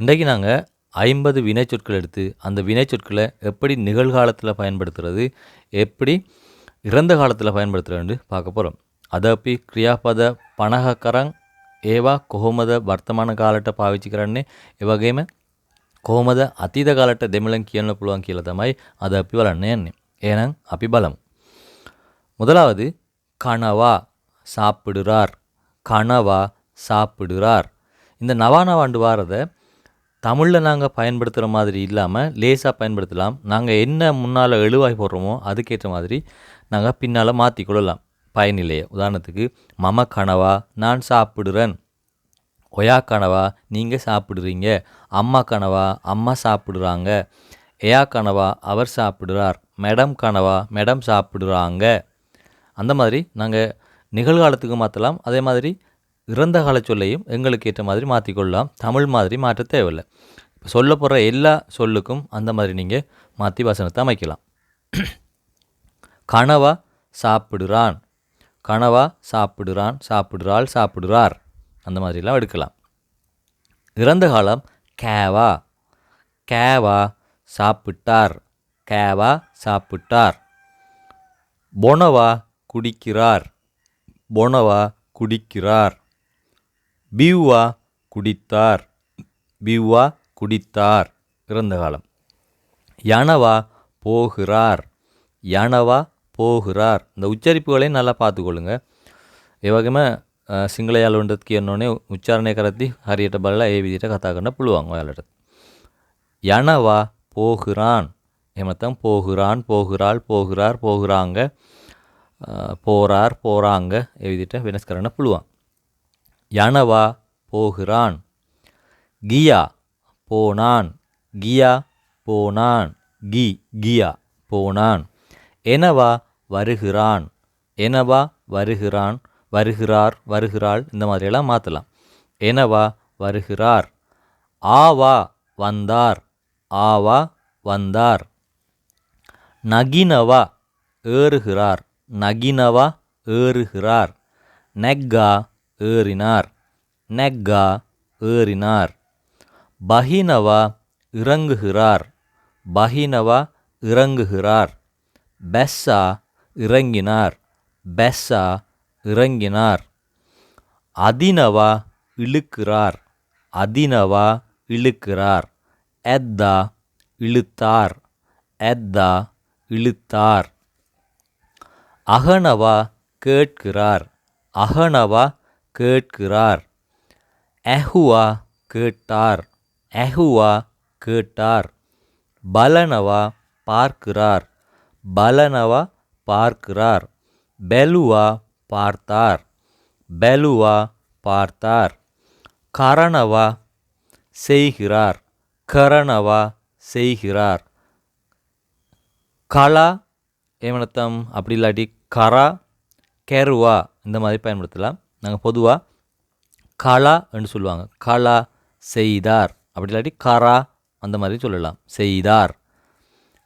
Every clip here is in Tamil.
இன்றைக்கு நாங்கள் 50 வினைச்சொற்கள் எடுத்து அந்த வினைச்சொற்களை எப்படி நிகழ்காலத்தில் பயன்படுத்துறது, எப்படி இறந்த காலத்தில் பயன்படுத்துகிறதுன்னு பார்க்க போகிறோம். අද ක්‍රියාපද 50කරන් ඒවා කොහොමද වර්තමාන කාලයට පාවිච්චි කරන්නේ, ඒ වගේම කොහොමද අතීත කාලයට දෙමළෙන් කියන්න පුළුවන් කියලා තමයි අද අපි බලන්න යන්නේ. එහෙනම් අපි බලමු. முதலாவது கனவா சாப்பிடுறார், கனவா சாப்பிடுறார். இந்த நவாண்டு வாரதை தமிழில் நாங்கள் பயன்படுத்துகிற மாதிரி இல்லாமல் லேசாக பயன்படுத்தலாம். நாங்கள் என்ன முன்னால் எழுவாய் போடுறோமோ அதுக்கேற்ற மாதிரி நாங்கள் பின்னால் மாற்றிக்கொள்ளலாம் பயனிலையை. உதாரணத்துக்கு மம கனவா நான் சாப்பிடுறேன், ஒயா கனவா நீங்கள் சாப்பிடுறீங்க, அம்மா கனவா அம்மா சாப்பிடுறாங்க, ஏயா கனவா அவர் சாப்பிடுறார், மேடம் கனவா மேடம் சாப்பிடுறாங்க. அந்த மாதிரி நாங்கள் நிகழ்காலத்துக்கு மாற்றலாம். அதே மாதிரி இறந்த கால சொல்லையும் எங்களுக்கு ஏற்ற மாதிரி மாற்றிக்கொள்ளலாம். தமிழ் மாதிரி மாற்ற தேவையில்லை. இப்போ சொல்ல போகிற எல்லா சொல்லுக்கும் அந்த மாதிரி நீங்கள் மாற்றி வசனத்தை அமைக்கலாம். கனவா சாப்பிடுறான், கனவா சாப்பிடுறான், சாப்பிடுறாள், சாப்பிடுறார், அந்த மாதிரிலாம் எடுக்கலாம். இறந்த காலம் கேவா, கேவா சாப்பிட்டார், கேவா சாப்பிட்டார். பொனவா குடிக்கிறார், பொனவா குடிக்கிறார். பியூவா குடித்தார், பியூவா குடித்தார், இறந்த காலம். யனவா போகிறார், யனவா போகிறார். இந்த உச்சரிப்புகளையும் நல்லா பார்த்துக்கொள்ளுங்க. ඒ වගේම සිංහල යාළුවන්ටත් කියන්න ඕනේ උච්චාරණය කරද්දී හරියට බලලා ඒ විදිහට කතා කරන්න පුළුවන් ඔයාලට. යනවා போகிறான், එහෙම නැත්නම් போகிறான், போகிறாள், போகிறார், போகிறாங்க, போறார், போறாங்க, ඒ විදිහට වෙනස් කරන්න පුළුවන්. යනවා போகிறான். கியா போனான், கியா போனான், கியா போனான். எனவா வருகிறான், எனவா வருகிறான், வருகிறார், வருகிறாள், இந்த மாதிரியெல்லாம் மாற்றலாம். எனவா வருகிறார். ஆவா வந்தார், ஆவா வந்தார். நகினவா ஏறுகிறார், நகினவா ஏறுகிறார். நெக்கா ஏறினார், நெக்கா ஏறினார். பஹினவா இறங்குகிறார், பஹினவா இறங்குகிறார். பெஸ்ஸா இறங்கினார், பெஸ்ஸா இறங்கினார். அதினவா இழுக்கிறார், அதினவா இழுக்கிறார். எத்தா இழுத்தார், எத்தா இழுத்தார். அகனவா கேட்கிறார், அகனவா கேட்கிறார். எஹுவா கேட்டார், எஹுவா கேட்டார். பலனவா பார்க்கிறார், பலனவா பார்க்கிறார். பெலுவா பார்த்தார், பெலுவா பார்த்தார். கரணவா செய்கிறார், கரணவா செய்கிறார். கலா ஏமனத்தம் அப்படி இல்லாட்டி கரா, கெருவா இந்த மாதிரி பயன்படுத்தலாம். நாங்கள் பொதுவாக கலா என்று சொல்லுவாங்க, கலா செய்தார், அப்படி இல்லாட்டி கரா அந்த மாதிரி சொல்லலாம். செய்தார்,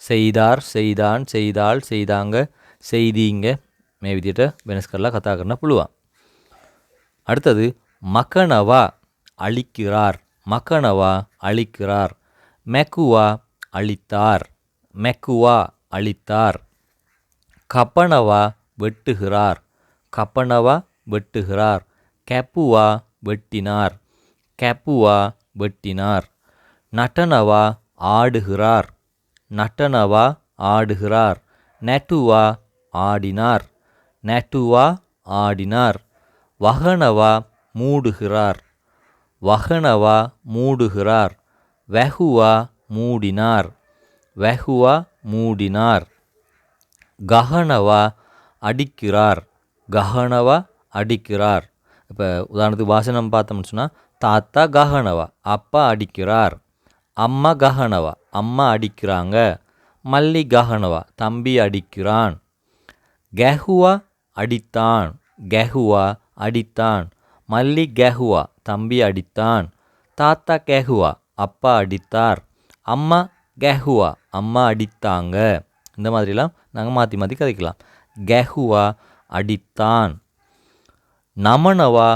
செய்தார், செய்தான், செய்தாள், செய்தாங்க, செய்தீங்க, මේ විදියට වෙනස් කරලා කතා කරන්න පුළුවන්. அடுத்தது மக்கனவா அழிக்கிறார், மக்கனவா அழிக்கிறார். மெக்குவா அழித்தார், மெக்குவா அழித்தார். கப்பனவா வெட்டுகிறார், கப்பனவா வெட்டுகிறார். கெப்புவா வெட்டினார், கெப்புவா வெட்டினார். நட்டனவா ஆடுகிறார், நட்டனவா ஆடுகிறார். நெட்டுவா ஆடினார், நெட்டுவா ஆடினார். வகனவா மூடுகிறார், வகனவா மூடுகிறார். வெகுவா மூடினார், வெகுவா மூடினார். ககனவா அடிக்கிறார், ககனவா அடிக்கிறார். இப்போ உதாரணத்துக்கு வாசனம் பார்த்தோம்னு சொன்னால் தாத்தா ககனவா அப்பா அடிக்கிறார். அம்மா ககனவா அம்மா அடிக்கிறாங்க. மல்லி ககனவா தம்பி அடிக்கிறான். கெஹுவா அடித்தான், கெஹுவா அடித்தான். மல்லி கெஹுவா தம்பி அடித்தான். தாத்தா கெஹுவா அப்பா அடித்தார். அம்மா கெஹுவா அம்மா அடித்தாங்க. இந்த மாதிரிலாம் நாங்கள் மாற்றி மாற்றி கதைக்கலாம். கெஹுவா அடித்தான். நமனவா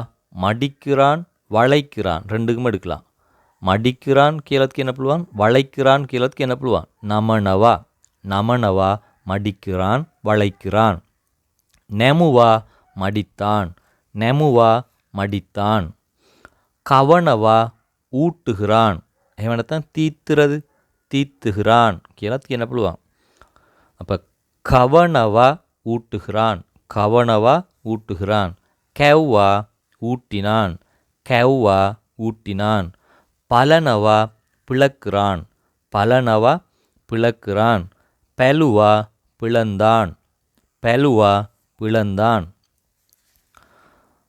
மடிக்கிறான், வளைக்கிறான், ரெண்டுக்கும் எடுக்கலாம். மடிக்கிறான் கீழத்துக்கு என்ன சொல்லுவான், வளைக்கிறான் கீழத்துக்கு என்ன சொல்லுவான், நமனவா. நமனவா மடிக்கிறான் வளைக்கிறான். நெமுவா மடித்தான், நெமுவா மடித்தான். கவனவா ஊட்டுகிறான், இவனைத்தான் தீத்துறது, தீத்துகிறான் கீழத்துக்கு என்ன சொல்லுவான். அப்போ கவனவா ஊட்டுகிறான், கவனவா ஊட்டுகிறான். கெவ்வா ஊட்டினான், கெவ்வா ஊட்டினான். பலனவா பிளக்கிறான், பலனவா பிளக்கிறான். பெலுவா பிளந்தான், பெலுவா பிளந்தான்.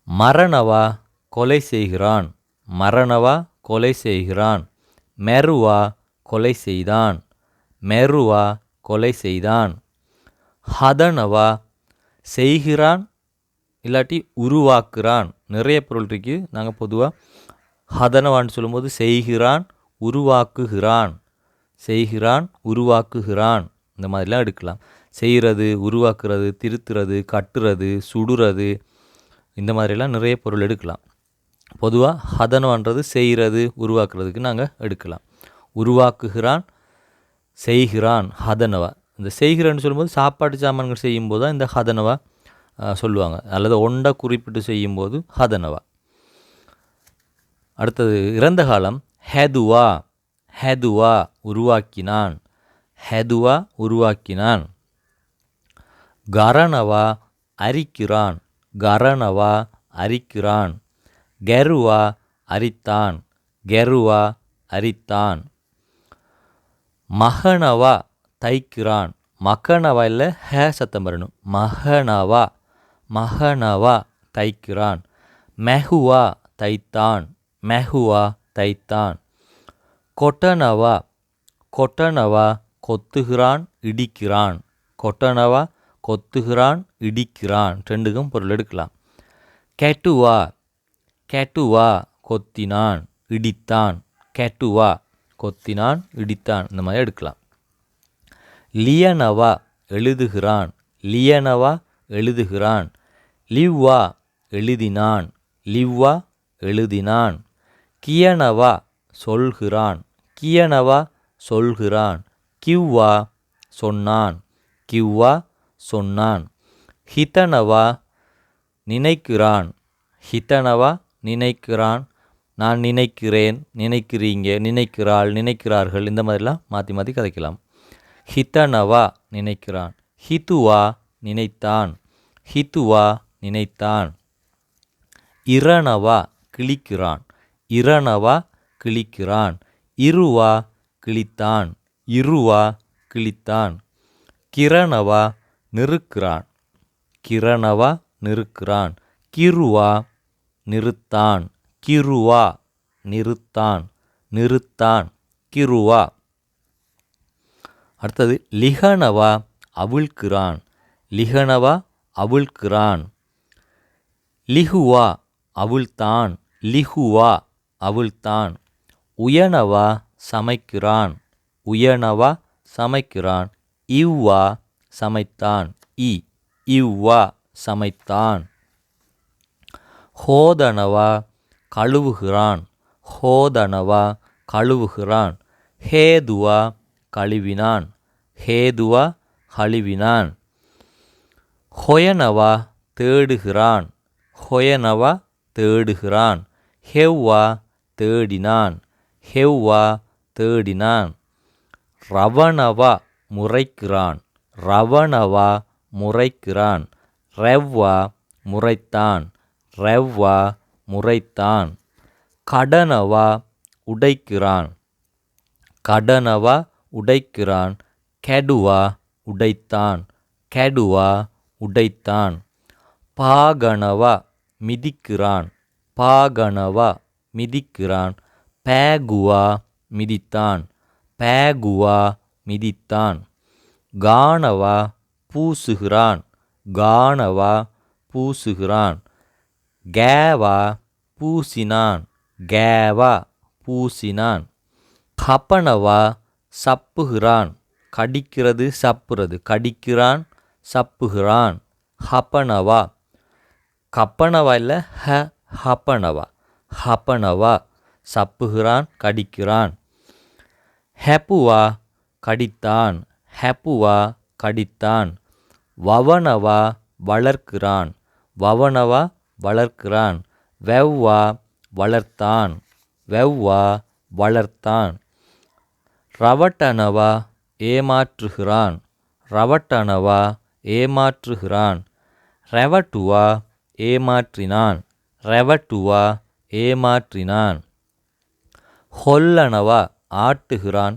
மரணவா கொலை செய்கிறான், மரணவா கொலை செய்கிறான். மெருவா கொலை செய்தான், மெருவா கொலை செய்தான். ஹதனவா செய்கிறான் இல்லாட்டி உருவாக்குறான். நிறைய பொருள் இருக்குது. நாங்கள் பொதுவாக ஹதனவான்னு சொல்லும்போது செய்கிறான் உருவாக்குகிறான், செய்கிறான் உருவாக்குகிறான் இந்த மாதிரிலாம் எடுக்கலாம். செய்கிறது, உருவாக்குறது, திருத்துறது, கட்டுறது, சுடுறது, இந்த மாதிரிலாம் நிறைய பொருள் எடுக்கலாம். பொதுவாக ஹதனவான்றது செய்கிறது உருவாக்குறதுக்கு நாங்கள் எடுக்கலாம். உருவாக்குகிறான், செய்கிறான், ஹதனவா. இந்த செய்கிறான்னு சொல்லும்போது சாப்பாட்டு சாமான்கள் செய்யும்போது தான் இந்த ஹதனவா சொல்லுவாங்க, அல்லது ஒண்டை குறிப்பிட்டு செய்யும்போது ஹதனவா. அடுத்தது இறந்த காலம். ஹெதுவா, ஹெதுவா உருவாக்கினான், ஹெதுவா உருவாக்கினான். கரணவா அரிக்கிறான், கரணவா அரிக்கிறான். கெருவா அரித்தான், கெருவா அரித்தான். மகனவா தைக்கிறான், மகனவா இல்லை ஹே சத்தம் வரணும், மகனவா, மகனவா தைக்கிறான். மெஹுவா தைத்தான், மெஹுவா தைத்தான். கொட்டனவா, கொட்டனவா கொத்துகிறான் இடிக்கிறான், கொட்டனவா கொத்துகிறான் இடிக்கிறான். ரெண்டுக்கும் பொருள் எடுக்கலாம். கெட்டுவா, கெட்டுவா கொத்தினான் இடித்தான், கெட்டுவா கொத்தினான் இடித்தான் இந்த மாதிரி எடுக்கலாம். லியனவா எழுதுகிறான், லியனவா எழுதுகிறான். லிவ்வா எழுதினான், லிவ்வா எழுதினான். கியனவா சொல்கிறான், கியனவா சொல்கிறான். கிவ்வா சொன்னான், கிவ்வா சொன்னான். ஹிதனவா நினைக்கிறான், ஹிதனவா நினைக்கிறான். நான் நினைக்கிறேன், நினைக்கிறீங்க, நினைக்கிறாள், நினைக்கிறார்கள், இந்த மாதிரிலாம் மாற்றி மாற்றி கதைக்கலாம். ஹிதனவா நினைக்கிறான். ஹிதுவா நினைத்தான், ஹிதுவா நினைத்தான். இரணவா கிழிக்கிறான், இரணவா கிழிக்கிறான். இருவா கிழித்தான், இருவா கிழித்தான். கிரணவா நிறுக்கிறான், கிரணவா நிறுக்கிறான். கிருவா நிறுத்தான், கிருவா நிறுத்தான், நிறுத்தான். கிருவா. அடுத்தது லிகனவா அவிழ்க்கிறான், லிகனவா அவிழ்க்கிறான். லிகுவா அவிழ்த்தான், லிகுவா அவிழ்த்தான். உயனவா சமைக்கிறான், உயனவா சமைக்கிறான். இவ்வா சமைத்தான், இவ்வா சமைத்தான். ஹோதனவா கழுவுகிறான், ஹோதனவா கழுவுகிறான். ஹேதுவா கழுவினான், ஹேதுவா கழுவினான். ஹொயனவா தேடுகிறான், ஹொயனவா தேடுகிறான். ஹெவ்வா தேடினான், ஹெவ்வா தேடினான். ரவணவா முறைக்கிறான், ரவணவா முறைக்கிறான். ரெவ்வா முறைத்தான், ரெவ்வா முறைத்தான். கடனவா உடைக்கிறான், கடனவா உடைக்கிறான். கெடுவா உடைத்தான், கெடுவா உடைத்தான். பாகனவா மிதிக்கிறான், பாகனவா மிதிக்கிறான். பேகுவா மிதித்தான், பேகுவா மிதித்தான். கானவா பூசுகிறான், கானவா பூசுகிறான். கேவா பூசினான், கேவா பூசினான். கப்பனவா சப்புகிறான், கடிக்கிறது சப்புறது, கடிக்கிறான் சப்புகிறான். ஹப்பனவா, கப்பனவா இல்லை ஹப்பனவா, ஹப்பனவா சப்புகிறான் கடிக்கிறான். ஹெப்புவா கடித்தான். ஹெப்புவா கடித்தான். வவனவா வளர்க்கிறான். வவனவா வளர்க்கிறான். வெவ்வா வளர்த்தான். வெவ்வா வளர்த்தான். ரவட்டனவா ஏமாற்றுகிறான். ரவட்டனவா ஏமாற்றுகிறான். ரெவட்டுவா ஏமாற்றினான். ரெவட்டுவா ஏமாற்றினான். ஹொல்லனவா ஆட்டுகிறான்.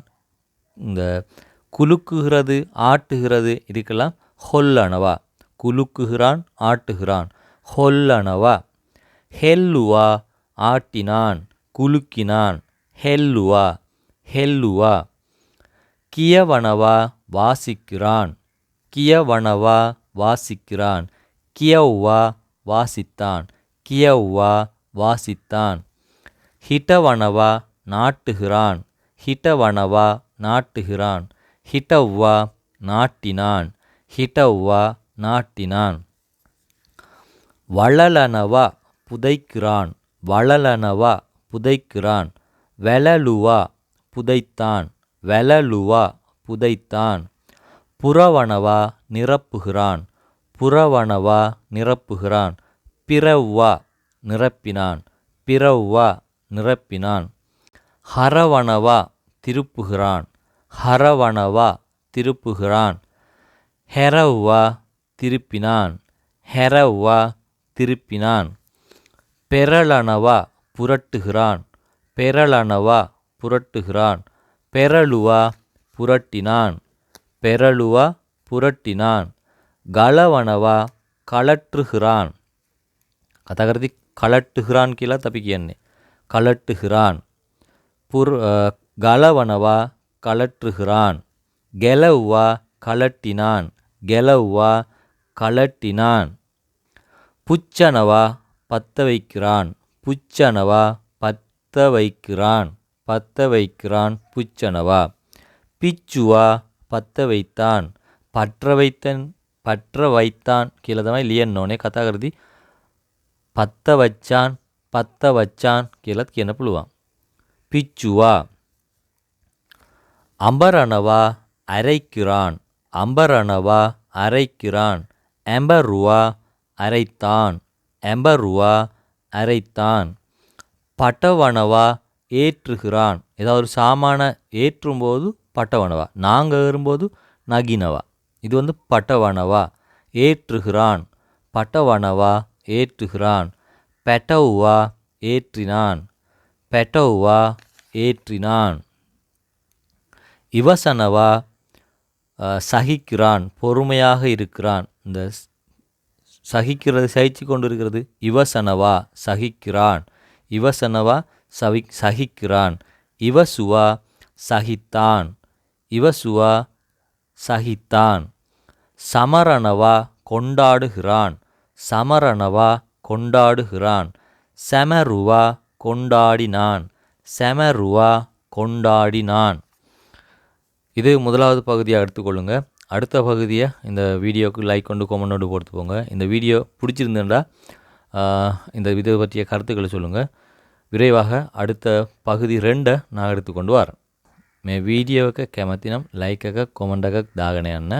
இந்த குலுக்குகிறது ஆட்டுகிறது இதுக்கெல்லாம் ஹொல்லனவா. குலுக்குகிறான் ஆட்டுகிறான். ஹொல்லனவா. ஹெல்லுவா ஆட்டினான் குலுக்கினான். ஹெல்லுவா ஹெல்லுவா. கியவனவா வாசிக்கிறான். கியவனவா வாசிக்கிறான். கியவ்வா வாசித்தான். கியவ்வா வாசித்தான். ஹிட்டவனவா நாட்டுகிறான். ஹிட்டவனவா நாட்டுகிறான். ஹிட்டவ்வா நாட்டினான். ஹிட்டவ்வா நாட்டினான். வளலனவா புதைக்கிறான். வளலனவா புதைக்கிறான். வெலலுவா புதைத்தான். வெலலுவா புதைத்தான். புறவனவா நிரப்புகிறான். புறவனவா நிரப்புகிறான். பிறவ்வா நிரப்பினான். பிறவ்வா நிரப்பினான். ஹரவனவா திருப்புகிறான். ஹரவனவா திருப்புகிறான். ஹெரவ்வா திருப்பினான். ஹெரவ்வா திருப்பினான். பெரளனவா புரட்டுகிறான். பெரளனவா புரட்டுகிறான். பெரளுவா புரட்டினான். பெரளுவா புரட்டினான். கலவனவா கலற்றுகிறான். கதகரதி கலட்டுகிறான் කියලා අපි කියන්නේ. கலட்டுகிறான். கலவனவா கலற்றுகிறான். கெலவ்வா கலட்டினான். கெலவ்வா கலட்டினான். புச்சனவா பத்த வைக்கிறான். புச்சனவா பத்த வைக்கிறான். பத்த வைக்கிறான். புச்சனவா. பிச்சுவா பத்த வைத்தான். பற்ற வைத்தன் பற்ற வைத்தான் කියලා තමයි ලියන්න ඕනේ. කතා කරද්දී පත්ත වච්චාන් පත්ත වච්චාන් කියලාත් කියන්න පුළුවන්. பிச்சுவா. அம்பரணவா அரைக்கிறான். அம்பரணவா அரைக்கிறான். எம்பருவா அரைத்தான். எம்பருவா அரைத்தான். பட்டவனவா ஏற்றுகிறான். ஏதாவது ஒரு சாமான ஏற்றும்போது பட்டவனவா. நாங்கள் ஏறும்போது நகினவா. இது வந்து பட்டவனவா ஏற்றுகிறான். பட்டவனவா ஏற்றுகிறான். பெட்டவ்வா ஏற்றினான். பெட்டவ்வா ஏற்றினான். இவசனவா சகிக்கிறான். பொறுமையாக இருக்கிறான். இந்த சகிக்கிறது சகிச்சு கொண்டு இருக்கிறது இவசனவா சகிக்கிறான். இவசனவா சகிக்கிறான். இவசுவா சகித்தான். இவசுவா சகித்தான். சமரணவா கொண்டாடுகிறான். சமரணவா கொண்டாடுகிறான். செமருவா கொண்டாடினான். செமருவா கொண்டாடினான். இது முதலாவது பகுதியாக எடுத்துக்கொள்ளுங்க. அடுத்த பகுதியை இந்த வீடியோவுக்கு லைக் கொண்டு கொமெண்டோடு போட்டு போங்க. இந்த வீடியோ பிடிச்சிருந்தேன்டா இந்த இதை பற்றிய கருத்துக்களை சொல்லுங்கள். විරේවහ அடுத்த පகுதி 2 நான் எடுத்துக்கொண்டு வரேன். මේ වීඩියෝ එක කැමති නම් ලයික් එකක් කොමන්ට් එකක් දාගෙන යන්න.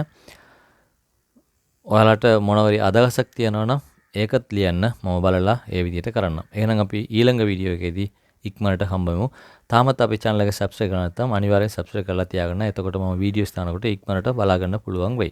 ඔයාලට මොනවාරි අදහසක් තියෙනවා නම් ඒකත් ලියන්න. මම බලලා ඒ විදිහට කරන්නම්. එහෙනම් අපි ඊළඟ වීඩියෝ එකේදී ඉක්මනට හම්බෙමු. තාමත් අපේ channel එක subscribe කරලා නැත්නම් අනිවාර්යෙන් subscribe කරලා තියාගන්න. එතකොට මම වීඩියෝස් දානකොට ඉක්මනට බලා ගන්න පුළුවන් වෙයි.